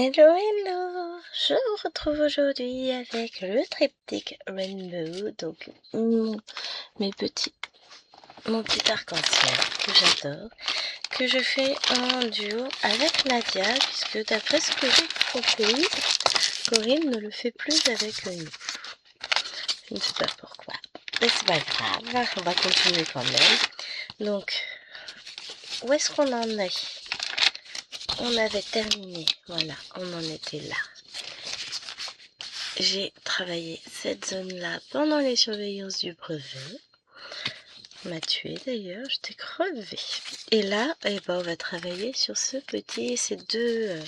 Hello, hello! Je vous retrouve aujourd'hui avec le triptyque Rainbow, donc mon petit arc-en-ciel que j'adore, que je fais en duo avec Nadia, puisque d'après ce que j'ai compris, Corinne ne le fait plus avec nous. Je ne sais pas pourquoi, mais c'est pas grave, on va continuer quand même. Donc, où est-ce qu'on en est? On avait terminé, voilà, on en était là. J'ai travaillé cette zone-là pendant les surveillances du brevet. On m'a tué d'ailleurs, j'étais crevée. Et là, on va travailler sur ces deux-là.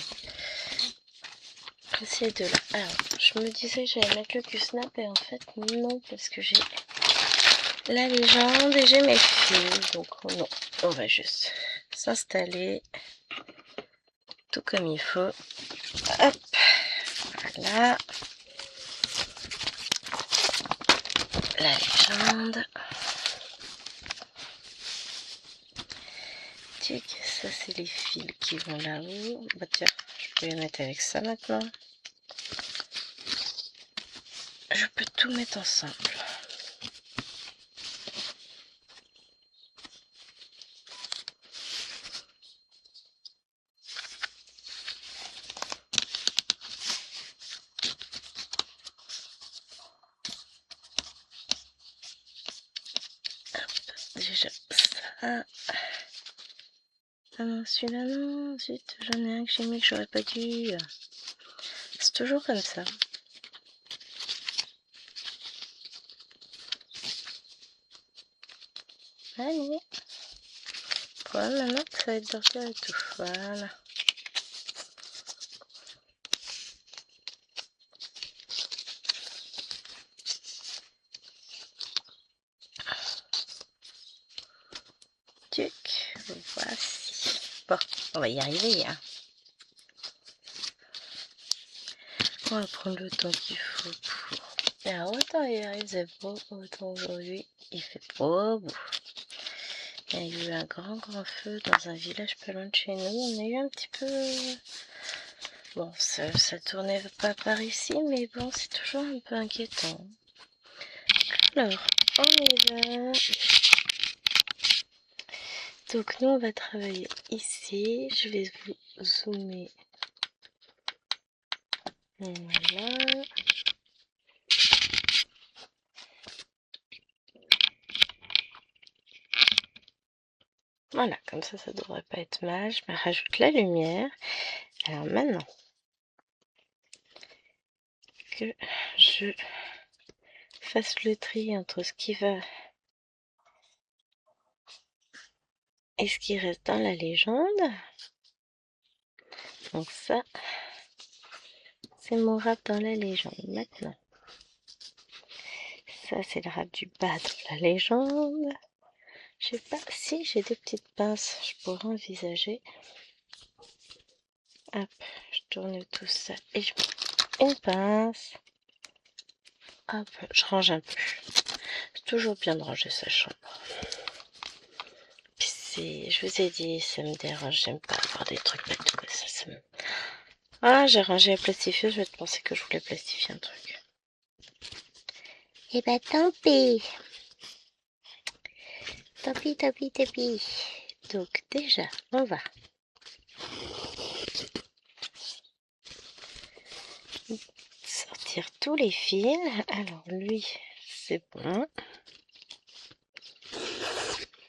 Alors, je me disais que j'allais mettre le Q-Snap et en fait non, parce que j'ai la légende et j'ai mes fils. Donc non, on va juste s'installer tout comme il faut. Hop, voilà. La légende. Ça c'est les fils qui vont là-haut. Bah tiens, je peux les mettre avec ça maintenant. Je peux tout mettre ensemble. Hop, déjà ça. Ah non, celui-là non, zut, j'en ai un que j'ai mis que j'aurais pas dû. C'est toujours comme ça. Allez. Le problème maintenant, ça va être de retirer tout. Voilà. Tuc, voici. Bon, on va y arriver, hein. On va prendre le temps qu'il faut pour... Alors, autant hier il faisait beau, autant aujourd'hui il fait pas beau. Il y a eu un grand feu dans un village pas loin de chez nous. On a eu un petit peu... Bon, ça tournait pas par ici, mais bon, c'est toujours un peu inquiétant. Alors, on y va. Donc, nous, on va travailler ici. Je vais vous zoomer. Voilà. Voilà, comme ça devrait pas être mal. Je me rajoute la lumière. Alors maintenant que je fasse le tri entre ce qui va et ce qui reste dans la légende. Donc ça, c'est mon rap dans la légende. Maintenant, ça c'est le rap du bas dans la légende. Je sais pas si j'ai des petites pinces, je pourrais envisager. Hop, je tourne tout ça et je mets une pince. Hop, je range un peu. C'est toujours bien de ranger sa chambre. Puis je vous ai dit, ça me dérange, j'aime pas avoir des trucs partout. Ça me... Ah, j'ai rangé la plastifieuse, je vais te penser que je voulais plastifier un truc. Eh ben tant pis. Tant pis. Donc déjà, on va sortir tous les fils. Alors lui, c'est bon.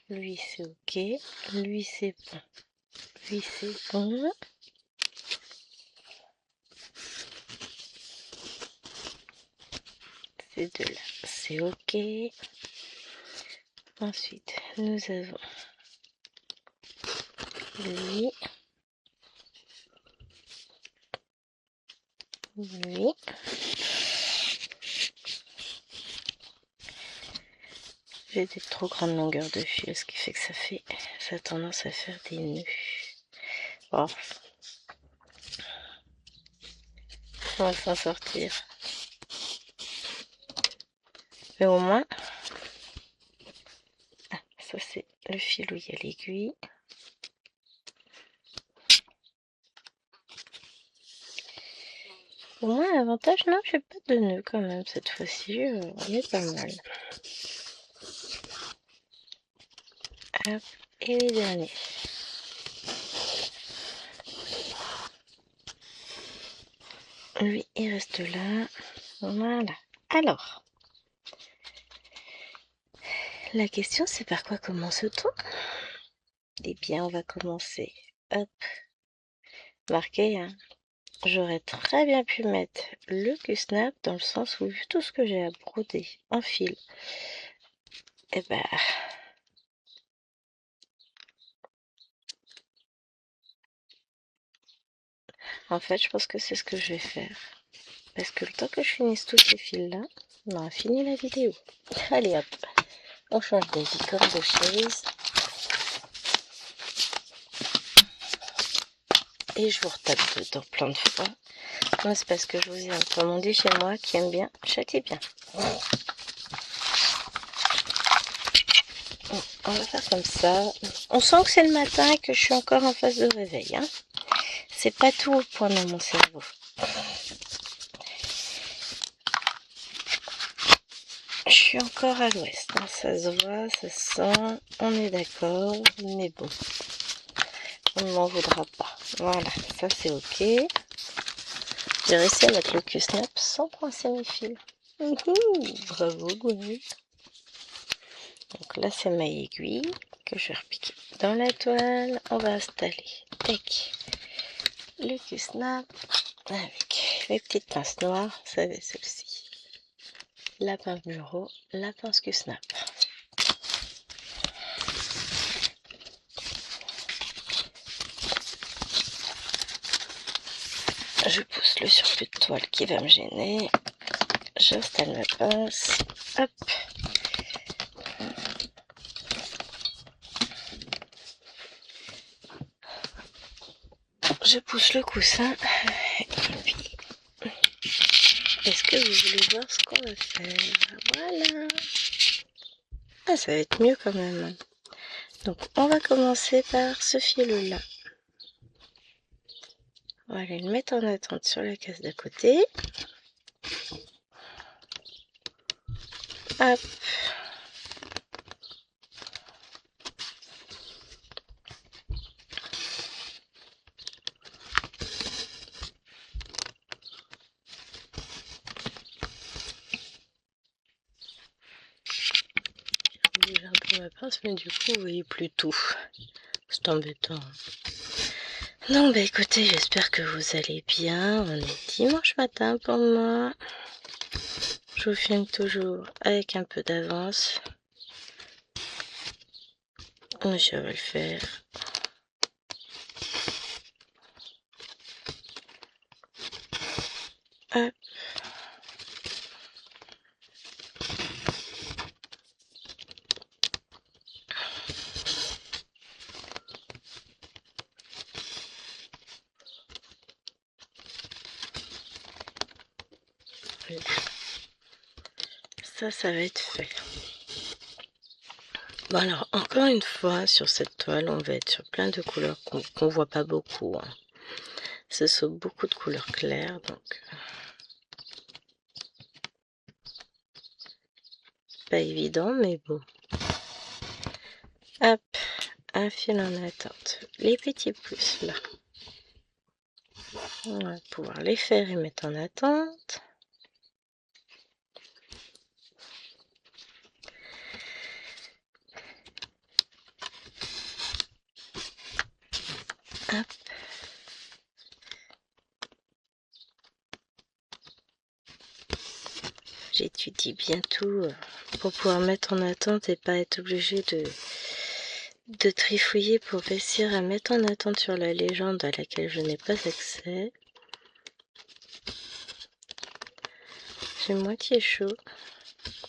Lui, c'est ok. Lui, c'est bon. Lui, c'est bon. Ces deux-là, c'est ok. Ensuite, nous avons lui. Lui. J'ai des trop grandes longueurs de fil, ce qui fait que ça a tendance à faire des nœuds. Bon. On va s'en sortir. Mais au moins, ça c'est le fil où il y a l'aiguille. Au moins, l'avantage, non, j'ai pas de nœud quand même cette fois-ci. On est pas mal. Hop, et les derniers. Lui, il reste là. Voilà. Alors, la question, c'est par quoi commence-t-on? Eh bien, on va commencer. Hop, marqué, hein. J'aurais très bien pu mettre le Q-snap dans le sens où, vu tout ce que j'ai à broder en fil, eh ben, en fait, je pense que c'est ce que je vais faire. Parce que le temps que je finisse tous ces fils-là, on aura fini la vidéo. Allez hop, on change d'avis comme de chaise. Et je vous retape dedans plein de fois. Moi, c'est parce que je vous aime. Comme on dit chez moi, qui aime bien, châtie bien. On va faire comme ça. On sent que c'est le matin et que je suis encore en phase de réveil. Hein. C'est pas tout au point dans mon cerveau. Je suis encore à l'ouest. Hein. Ça se voit, ça se sent. On est d'accord. Mais bon. On ne m'en voudra pas. Voilà, ça c'est ok. J'ai réussi à mettre le Q-snap sans coincer mes fils. Bravo, Gwen. Donc là, c'est ma aiguille que je vais repiquer dans la toile. On va installer le Q-snap avec mes petites pinces noires. Vous savez, celle-ci. La pince bureau, la pince Q-snap. Je pousse le surplus de toile qui va me gêner. J'installe ma pince. Hop. Je pousse le coussin. Et puis, est-ce que vous voulez voir ce qu'on va faire? Voilà. Ah, ça va être mieux quand même. Donc, on va commencer par ce fil-là. On va aller le mettre en attente sur la case d'à côté. Hop. Déjà un peu ma pince, mais du coup, vous voyez plus tout. C'est embêtant. Non, bah écoutez, j'espère que vous allez bien. On est dimanche matin pour moi. Je vous filme toujours avec un peu d'avance. Mais je vais le faire. Hop. Ça va être fait. Bon alors, encore une fois, sur cette toile, on va être sur plein de couleurs qu'on voit pas beaucoup. Hein. Ce sont beaucoup de couleurs claires, donc pas évident, mais bon. Hop, un fil en attente. Les petits plus, là. On va pouvoir les faire et mettre en attente. Hop. J'étudie bien tout pour pouvoir mettre en attente et pas être obligée de trifouiller pour réussir à mettre en attente sur la légende à laquelle je n'ai pas accès. J'ai moitié chaud.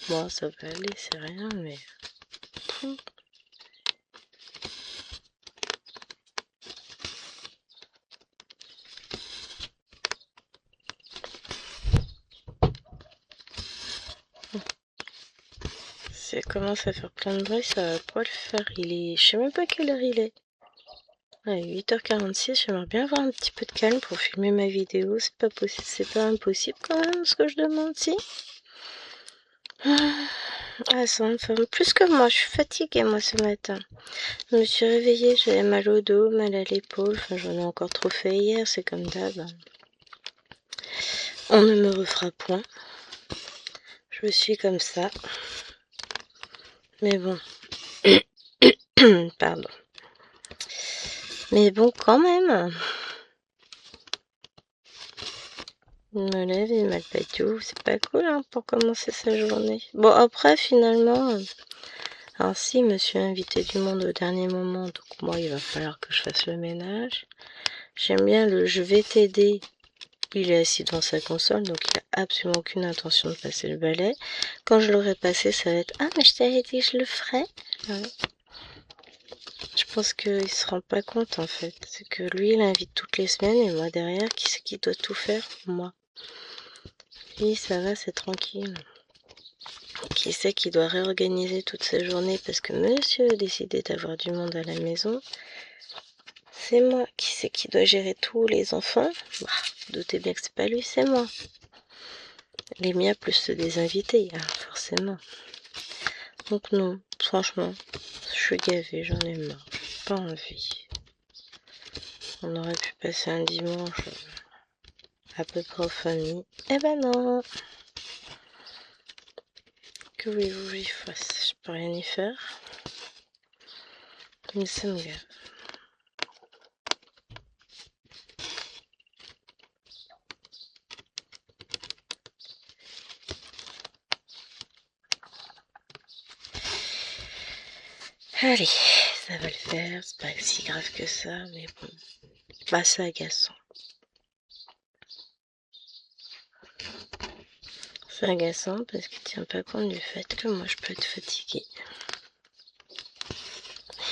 Bon, ça va aller, c'est rien, mais... Si elle commence à faire plein de bruit, ça va pas le faire. Je sais même pas quelle heure il est. À 8h46, j'aimerais bien avoir un petit peu de calme pour filmer ma vidéo. C'est pas possible, c'est pas impossible quand même ce que je demande, si. Ah, ça me fait plus que moi. Je suis fatiguée moi ce matin. Je me suis réveillée, j'avais mal au dos, mal à l'épaule. Enfin, j'en ai encore trop fait hier, c'est comme d'hab. On ne me refera point. Je suis comme ça. Mais bon. Pardon. Mais bon, quand même. Il me lève, il m'a pas tout. C'est pas cool hein, pour commencer sa journée. Bon, après, finalement... Alors si, monsieur a invité du monde au dernier moment, donc moi, il va falloir que je fasse le ménage. J'aime bien le « je vais t'aider ». Il est assis devant sa console, donc il a absolument aucune intention de passer le balai. Quand je l'aurai passé, ça va être « Ah, mais je t'avais dit que je le ferais ». Ouais. Je pense qu'il se rend pas compte, en fait. C'est que lui, il invite toutes les semaines, et moi, derrière, qui c'est qui doit tout faire? Moi. Lui, ça va, c'est tranquille. Qui c'est qui doit réorganiser toute sa journée parce que monsieur a décidé d'avoir du monde à la maison? C'est moi. Qui c'est qui doit gérer tous les enfants? Bah, doutez bien que c'est pas lui, c'est moi. Les miens plus ceux des invités, hein, forcément. Donc non, franchement, je suis gavée, j'en ai marre. J'ai pas envie. On aurait pu passer un dimanche à peu près en famille. Eh ben non. Que voulez-vous que j'y fasse? Je peux rien y faire. Mais ça me gave. Allez, ça va le faire, c'est pas si grave que ça, mais bon, bah c'est agaçant. C'est agaçant parce qu'il tient pas compte du fait que moi je peux être fatiguée.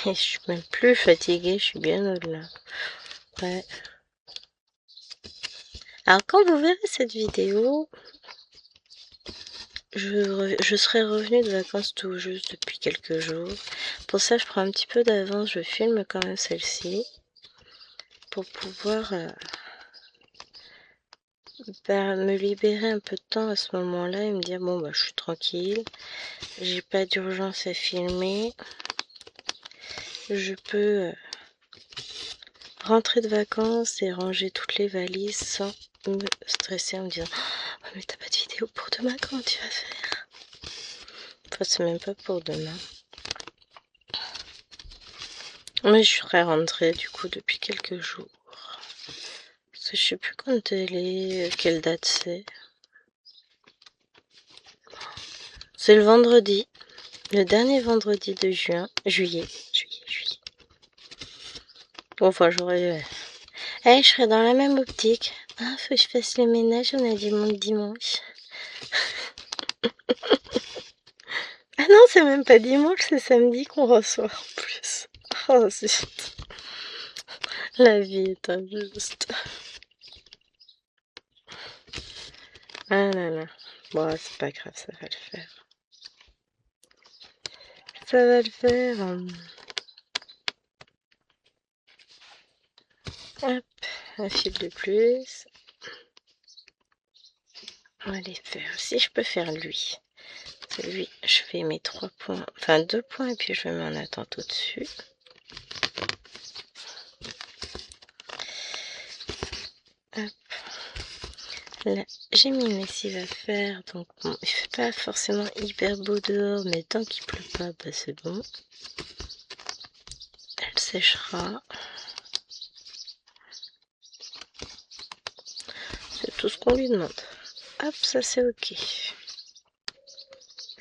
Et je suis même plus fatiguée, je suis bien au-delà. Ouais. Alors quand vous verrez cette vidéo, je serai revenue de vacances tout juste depuis quelques jours. Pour ça, je prends un petit peu d'avance, je filme quand même celle-ci. Pour pouvoir me libérer un peu de temps à ce moment-là et me dire bon bah je suis tranquille, j'ai pas d'urgence à filmer, je peux rentrer de vacances et ranger toutes les valises sans me stresser en me disant oh, mais t'as pas de vidéo pour demain, comment tu vas faire? Enfin c'est même pas pour demain. Mais je serais rentrée du coup depuis quelques jours. Parce que je sais plus quand elle est, quelle date c'est. C'est le vendredi. Le dernier vendredi de juillet. Bon, enfin, j'aurais... je serai dans la même optique. Ah, faut que je fasse le ménage, on a du monde dimanche. Ah non, c'est même pas dimanche, c'est samedi qu'on reçoit en plus. Oh, zut. La vie est injuste. Ah là là. Bon, c'est pas grave, ça va le faire. Ça va le faire. Hop, un fil de plus. On va les faire. Si je peux faire lui. Lui, je fais mes 3 points, enfin 2 points et puis je mets en attente au-dessus. Hop. Là, j'ai mis mes lessive à faire, donc bon, il fait pas forcément hyper beau dehors, mais tant qu'il pleut pas, bah c'est bon. Elle séchera. C'est tout ce qu'on lui demande. Hop, ça c'est ok.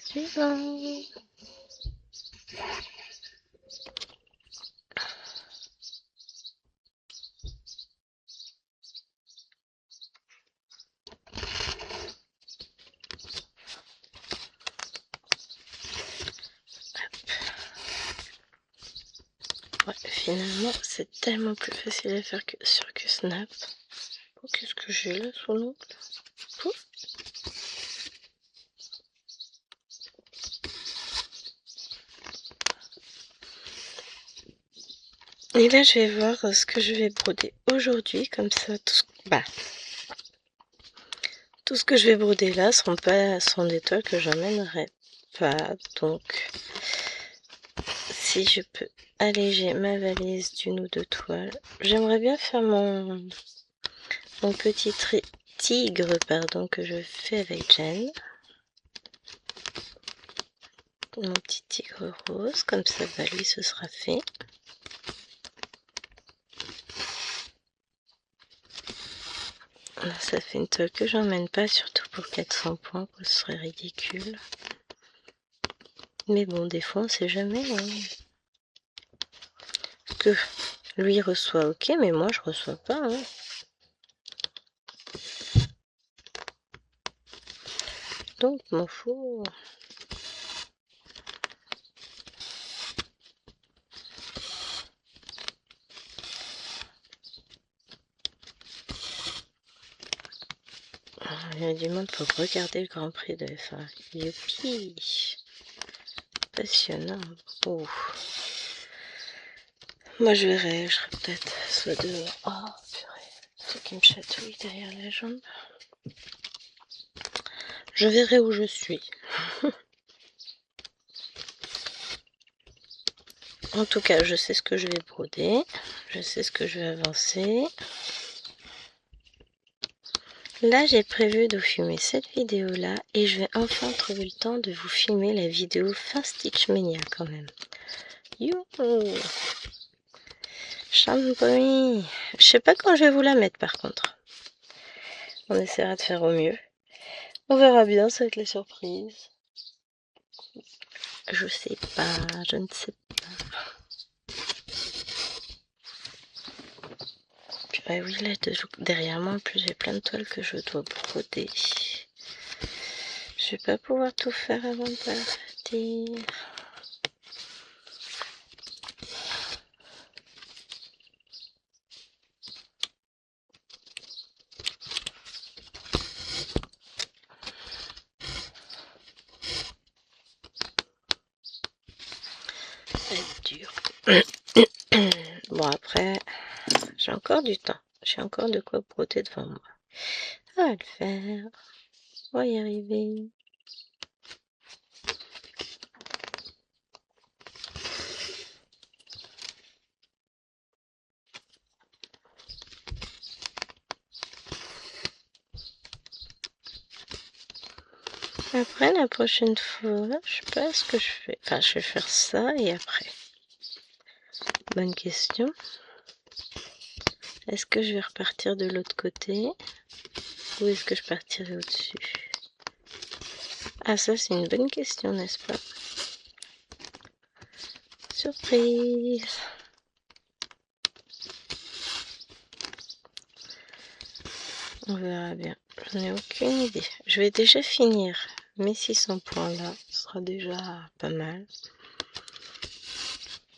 Suivant. Ouais, finalement, c'est tellement plus facile à faire que sur que Snap. Oh, qu'est-ce que j'ai là sous l'ongle? Et là, je vais voir ce que je vais broder aujourd'hui, comme ça, tout ce que je vais broder là sont des toiles que j'emmènerai pas. Donc, si je peux alléger ma valise d'une ou deux toiles, j'aimerais bien faire mon petit tigre, que je fais avec Jen. Mon petit tigre rose, comme ça, lui, ce sera fait. Ça fait une toile que j'emmène pas, surtout pour 400 points, ce serait ridicule. Mais bon, des fois, on sait jamais. Que lui reçoit, ok, mais moi, je reçois pas. Donc, m'en fous. Il y a du monde pour regarder le Grand Prix de F1. Youpi! Passionnant. Oh. Moi, je serai peut-être soit dehors. Oh, purée. Ce qui me chatouille derrière la jambe. Je verrai où je suis. En tout cas, je sais ce que je vais broder. Je sais ce que je vais avancer. Là, j'ai prévu de vous filmer cette vidéo-là et je vais enfin trouver le temps de vous filmer la vidéo fin Stitch Mania quand même. Youhou! Chambouille! Je sais pas quand je vais vous la mettre par contre. On essaiera de faire au mieux. On verra bien, ça va être la surprise. Je sais pas, je ne sais pas. Puis, oui, là, derrière moi, en plus, j'ai plein de toiles que je dois broder. Je vais pas pouvoir tout faire avant de partir. Ça va être dur. Bon, après, j'ai encore du temps. J'ai encore de quoi broder devant moi. Ça va le faire. On va y arriver. Après, la prochaine fois, je sais pas ce que je fais. Enfin, je vais faire ça et après. Bonne question. Est-ce que je vais repartir de l'autre côté ou est-ce que je partirai au-dessus? Ah, ça, c'est une bonne question, n'est-ce pas? Surprise! On verra bien. J'en ai aucune idée. Je vais déjà finir mes 600 points là. Ce sera déjà pas mal.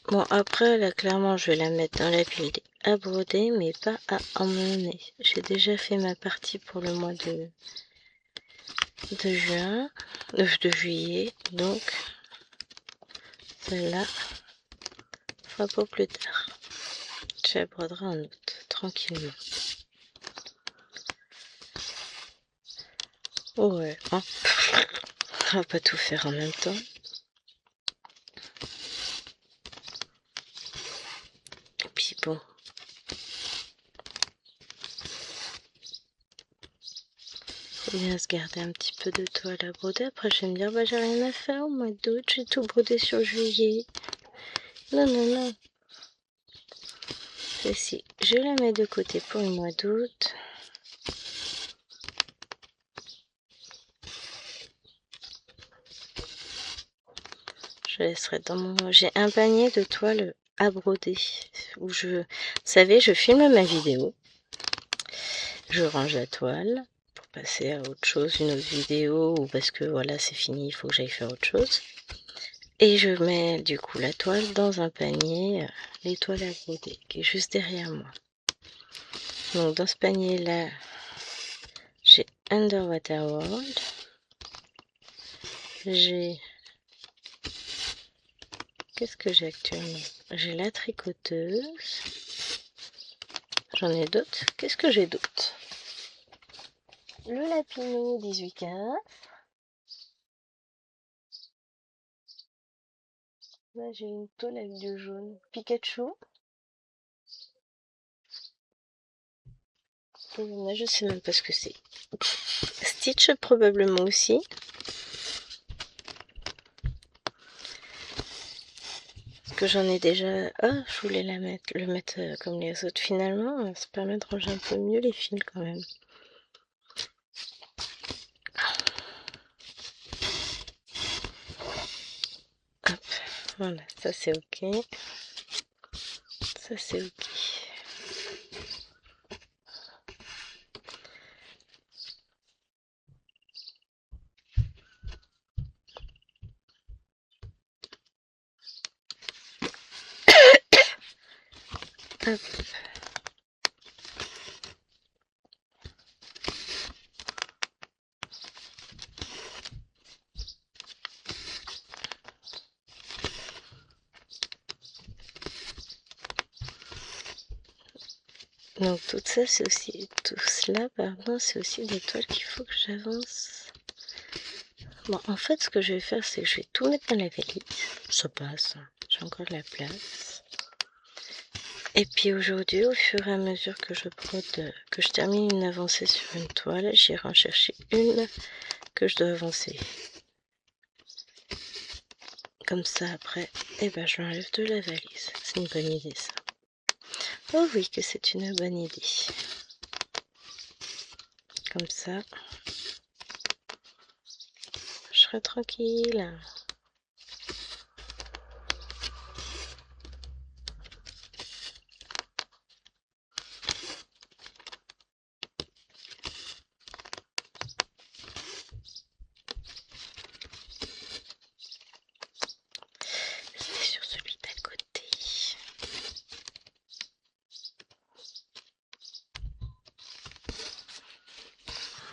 Bon, après, là, clairement, je vais la mettre dans la pile à broder, mais pas à emmener. J'ai déjà fait ma partie pour le mois de juin, de juillet, donc celle-là fera pour plus tard. Je la broderai en août, tranquillement. Ouais, hein. On va pas tout faire en même temps. Et puis bon. Faut bien se garder un petit peu de toile à broder. Après, je vais me dire, bah, j'ai rien à faire au mois d'août. J'ai tout brodé sur juillet. Non, non, non. Ceci, je la mets de côté pour le mois d'août. Je laisserai dans mon... J'ai un panier de toiles à broder. Où vous savez, je filme ma vidéo. Je range la toile pour passer à autre chose, une autre vidéo, ou parce que voilà, c'est fini, il faut que j'aille faire autre chose. Et je mets du coup la toile dans un panier, les toiles à broder, qui est juste derrière moi. Donc dans ce panier là, j'ai Underwater World, j'ai Qu'est-ce que j'ai actuellement? J'ai la tricoteuse. J'en ai d'autres. Qu'est-ce que j'ai d'autre? Le Lapino 18-15. Là, j'ai une tôle avec du jaune. Pikachu. Et là, je sais même pas ce que c'est. Stitch, probablement aussi. Parce que j'en ai déjà... Ah, je voulais le mettre comme les autres. Finalement, ça permet de ranger un peu mieux les fils quand même. Hop, voilà, ça c'est ok. Ça c'est ok. Hop. Donc tout ça, c'est aussi... Tout cela, pardon, c'est aussi des toiles qu'il faut que j'avance. Bon, en fait, ce que je vais faire, c'est que je vais tout mettre dans la valise. Ça passe, j'ai encore de la place. Et puis aujourd'hui, au fur et à mesure que que je termine une avancée sur une toile, j'irai en chercher une que je dois avancer. Comme ça, après, eh ben, je l'enlève de la valise. C'est une bonne idée, ça. Oh oui, que c'est une bonne idée. Comme ça, je serai tranquille. C'était sur celui d'à côté.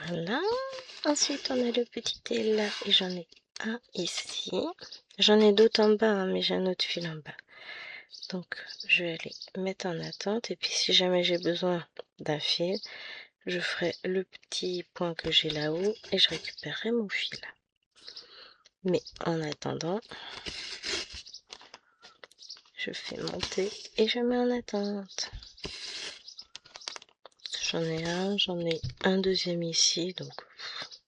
Voilà. Ensuite, on a le petit L là, et j'en ai un ici. J'en ai d'autres en bas, hein, mais j'ai un autre fil en bas. Donc, je vais aller mettre en attente. Et puis, si jamais j'ai besoin d'un fil, je ferai le petit point que j'ai là-haut et je récupérerai mon fil. Mais en attendant, je fais monter et je mets en attente. J'en ai un deuxième ici, donc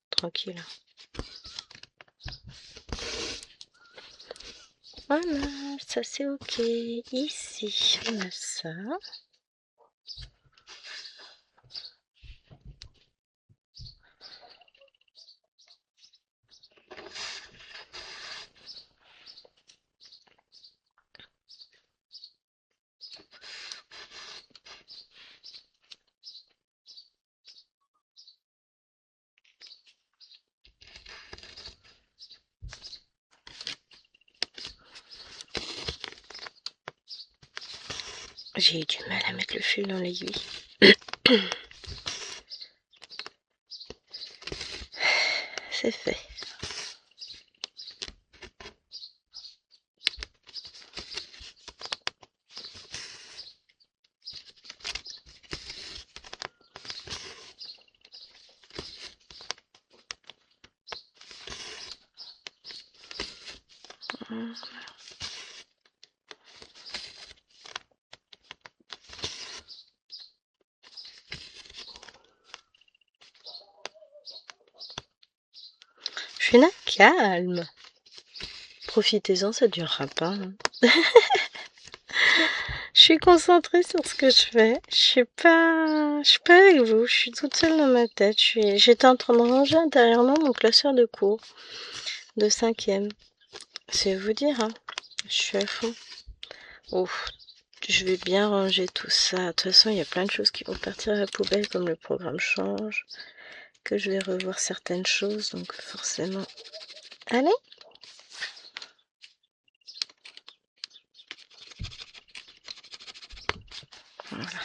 tranquille. Voilà, ça c'est ok. Ici, on a ça. J'ai eu du mal à mettre le fil dans l'aiguille. C'est fait. Je suis là, calme. Profitez-en, ça durera pas. Hein. Je suis concentrée sur ce que je fais. Je suis pas avec vous. Je suis toute seule dans ma tête. J'étais en train de ranger intérieurement mon classeur de cours de 5e. C'est vous dire, hein. Je suis à fond. Ouf, je vais bien ranger tout ça. De toute façon, il y a plein de choses qui vont partir à la poubelle, comme le programme change, que je vais revoir certaines choses, donc forcément. Allez. Voilà.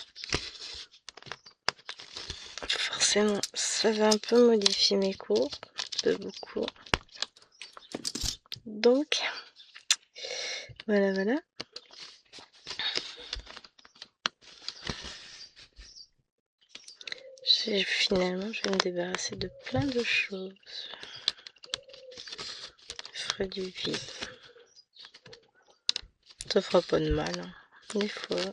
Forcément, ça va un peu modifier mes cours, de beaucoup. Donc, Voilà, voilà. Finalement, je vais me débarrasser de plein de choses. Je ferai du vide. Ça fera pas de mal, hein, des fois.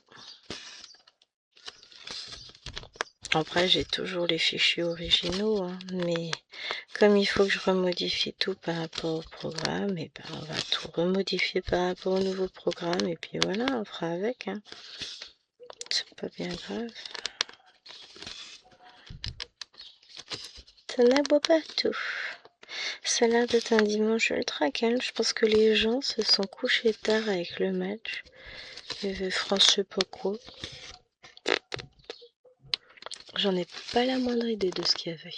Après, j'ai toujours les fichiers originaux, hein, mais comme il faut que je remodifie tout par rapport au programme, et ben on va tout remodifier par rapport au nouveau programme, et puis voilà, on fera avec, hein. C'est pas bien grave. Ça n'aboie pas tout. Ça a l'air d'être un dimanche ultra calme. Je pense que les gens se sont couchés tard avec le match. Il y avait France, je sais pas quoi. J'en ai pas la moindre idée de ce qu'il y avait.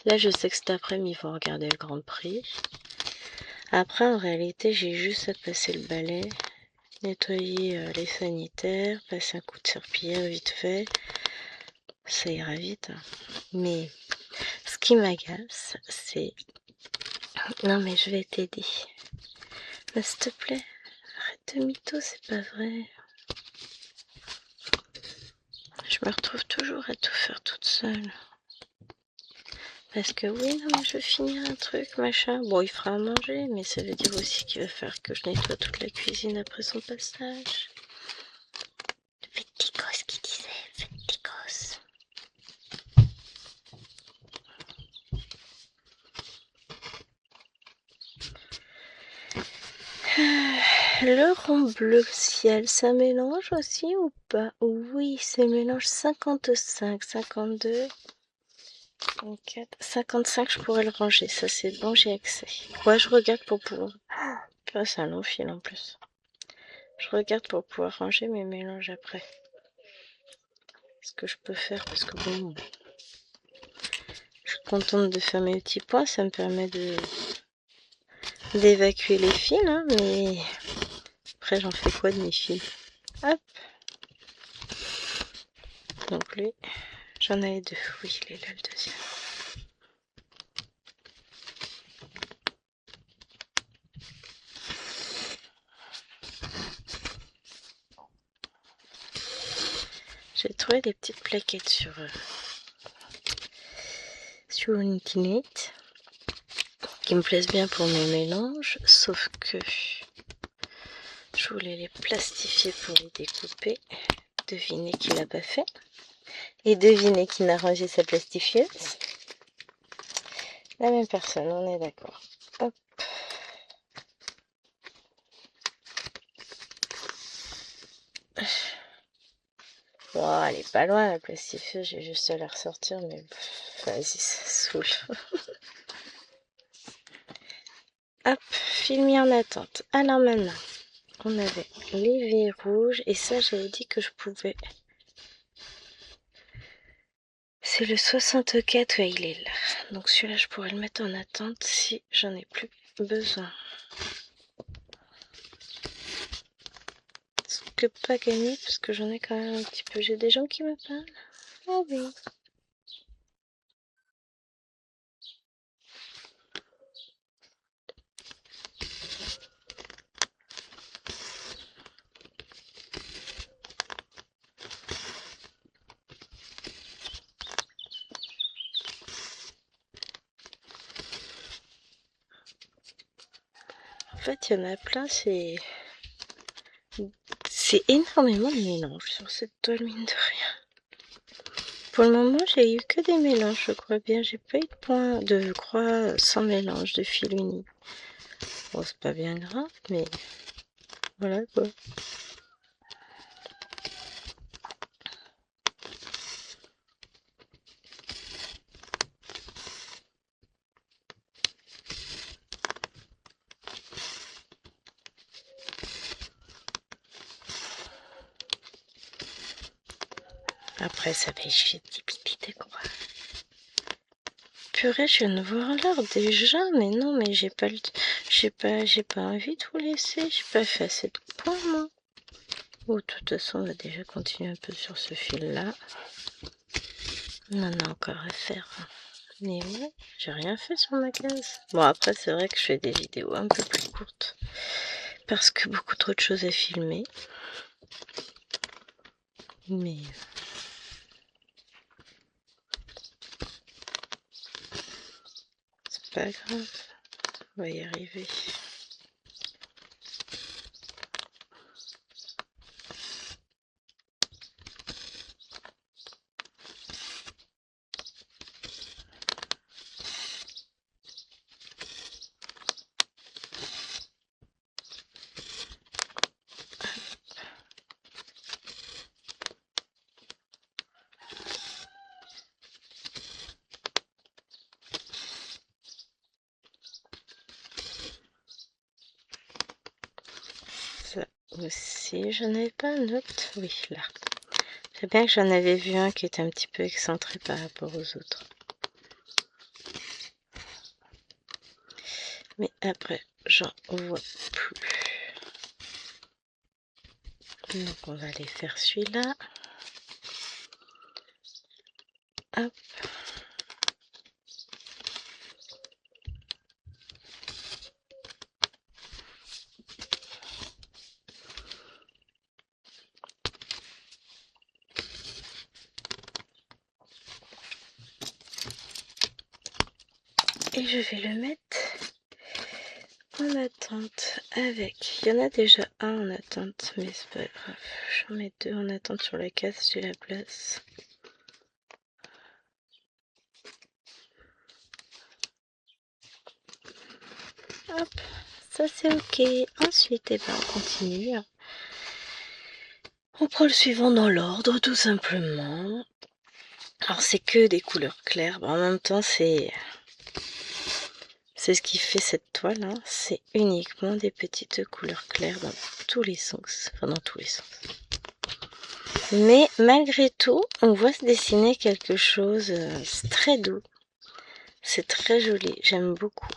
Là, je sais que cet après-midi, il faut regarder le Grand Prix. Après, en réalité, j'ai juste à passer le balai, nettoyer les sanitaires, passer un coup de serpillière vite fait. Ça ira vite. Hein. Mais ce qui m'agace, c'est... Non, mais je vais t'aider. S'il te plaît, arrête de mytho, c'est pas vrai. Je me retrouve toujours à tout faire toute seule. Parce que oui, non, mais je veux finir un truc, machin. Bon, il fera à manger, mais ça veut dire aussi qu'il va faire que je nettoie toute la cuisine après son passage. Féticos qui disait, Féticos. Le rond bleu ciel, ça mélange aussi ou pas? Oui, c'est mélange 55, 52, 54, 55, je pourrais le ranger. Ça, c'est bon, j'ai accès. Ouais, je regarde pour pouvoir... Oh, c'est un long fil en plus. Je regarde pour pouvoir ranger mes mélanges après. Ce que je peux faire, parce que bon... Je suis contente de faire mes petits points, ça me permet d'évacuer les fils, hein, mais... Après, j'en fais quoi de mes fils? Hop. Donc lui, j'en avais deux. Oui, il est là le deuxième. J'ai trouvé des petites plaquettes sur Internet qui me plaisent bien pour mes mélanges, sauf que je voulais les plastifier pour les découper. Devinez qui l'a pas fait. Et devinez qui n'a rangé sa plastifieuse. La même personne, on est d'accord. Hop. Bon, elle est pas loin la plastifieuse, j'ai juste à la ressortir, mais vas-y, ça saoule. Hop, film mis en attente. Alors maintenant, on avait les verres rouges, et ça j'avais dit que je pouvais. C'est le 64, ouais, il est là. Donc celui-là, je pourrais le mettre en attente si j'en ai plus besoin. Ce que pas gagné, parce que j'en ai quand même un petit peu. J'ai des gens qui me parlent. Ah oui. En fait, il y en a plein, c'est énormément de mélanges sur cette toile, mine de rien. Pour le moment, j'ai eu que des mélanges, je crois bien. J'ai pas eu de point de croix sans mélange de fil uni. Bon, c'est pas bien grave, mais voilà quoi. Après, ça va être des petites croix. Purée, je viens de voir l'heure déjà, mais non, mais j'ai pas envie de vous laisser, j'ai pas fait assez de points, moi. Bon, de toute façon, on va déjà continuer un peu sur ce fil-là. On en a encore à faire. Mais ouais, j'ai rien fait sur ma case. Bon, après, c'est vrai que je fais des vidéos un peu plus courtes. parce que beaucoup trop de choses à filmer. Mais c'est pas grave, on va y arriver. Ça aussi, j'en avais pas un autre. Oui, là. C'est bien que j'en avais vu un qui était un petit peu excentré par rapport aux autres. Mais après, j'en vois plus. Donc on va aller faire celui-là. Hop. Et je vais le mettre en attente avec. Il y en a déjà un en attente, mais c'est pas grave. J'en mets deux en attente sur la case, j'ai la place. Hop, ça c'est ok. Ensuite, eh ben, on continue. On prend le suivant dans l'ordre, tout simplement. Alors c'est que des couleurs claires. En même temps, c'est ce qui fait cette toile. Hein. C'est uniquement des petites couleurs claires dans tous les sens. Enfin, dans tous les sens. Mais malgré tout, on voit se dessiner quelque chose. C'est très doux. C'est très joli. J'aime beaucoup.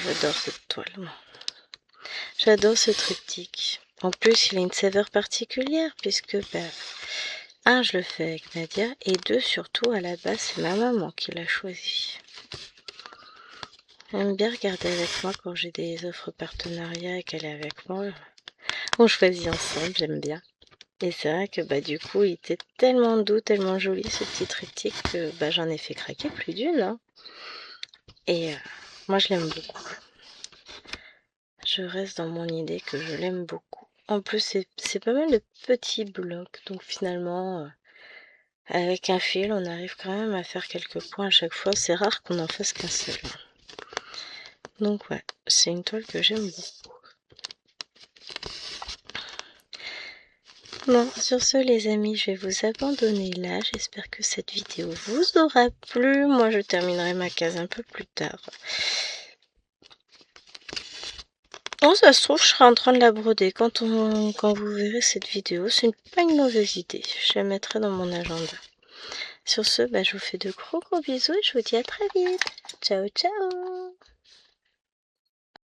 J'adore cette toile. Moi. J'adore ce triptyque. En plus, il a une saveur particulière puisque, ben, un, je le fais avec Nadia, et deux, surtout, à la base, c'est ma maman qui l'a choisi. J'aime bien regarder avec moi quand j'ai des offres partenariat et qu'elle est avec moi. On choisit ensemble, j'aime bien. Et c'est vrai que bah du coup, il était tellement doux, tellement joli ce petit triptyque que bah, j'en ai fait craquer plus d'une. Hein. Et moi, je l'aime beaucoup. Je reste dans mon idée que je l'aime beaucoup. En plus, c'est pas mal de petits blocs, donc finalement... avec un fil, on arrive quand même à faire quelques points à chaque fois. C'est rare qu'on en fasse qu'un seul. Donc ouais, c'est une toile que j'aime beaucoup. Bon, sur ce les amis, je vais vous abandonner là. J'espère que cette vidéo vous aura plu. Moi, je terminerai ma case un peu plus tard. Bon, ça se trouve, je serai en train de la broder quand vous verrez cette vidéo. C'est pas une mauvaise idée. Je la mettrai dans mon agenda. Sur ce, bah, je vous fais de gros bisous et je vous dis à très vite. Ciao, ciao!